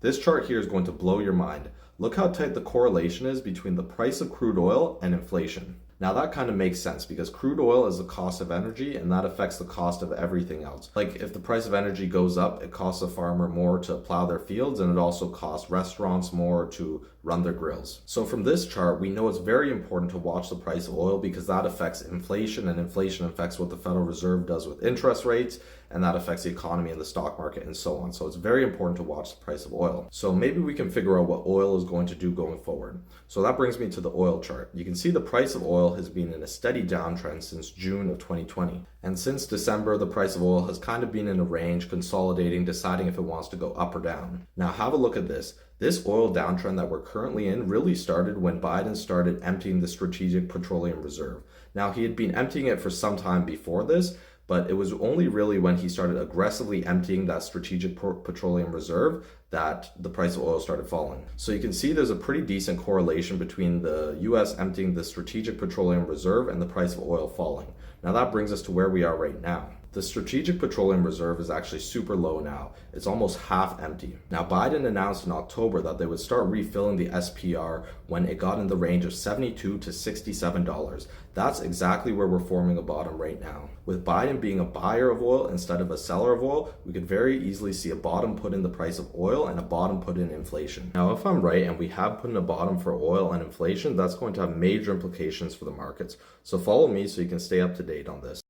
This chart here is going to blow your mind. Look how tight the correlation is between the price of crude oil and inflation. Now that kind of makes sense because crude oil is the cost of energy and that affects the cost of everything else. Like if the price of energy goes up, it costs a farmer more to plow their fields and it also costs restaurants more to run their grills. So from this chart, we know it's very important to watch the price of oil because that affects inflation and inflation affects what the Federal Reserve does with interest rates and that affects the economy and the stock market and so on. So it's very important to watch the price of oil. So maybe we can figure out what oil is going to do going forward. So that brings me to the oil chart. You can see the price of oil has been in a steady downtrend since June of 2020. And since December, the price of oil has kind of been in a range, consolidating, deciding if it wants to go up or down. Now have a look at this. This oil downtrend that we're currently in really started when Biden started emptying the strategic petroleum reserve. Now he had been emptying it for some time before this, but it was only really when he started aggressively emptying that strategic petroleum reserve that the price of oil started falling. So you can see there's a pretty decent correlation between the US emptying the strategic petroleum reserve and the price of oil falling. Now that brings us to where we are right now. The strategic petroleum reserve is actually super low now. It's almost half empty. Now Biden announced in October that they would start refilling the SPR when it got in the range of $72 to $67. That's exactly where we're forming a bottom right now. With Biden being a buyer of oil instead of a seller of oil, we could very easily see a bottom put in the price of oil and a bottom put in inflation. Now if I'm right and we have put in a bottom for oil and inflation, that's going to have major implications for the markets. So follow me so you can stay up to date on this.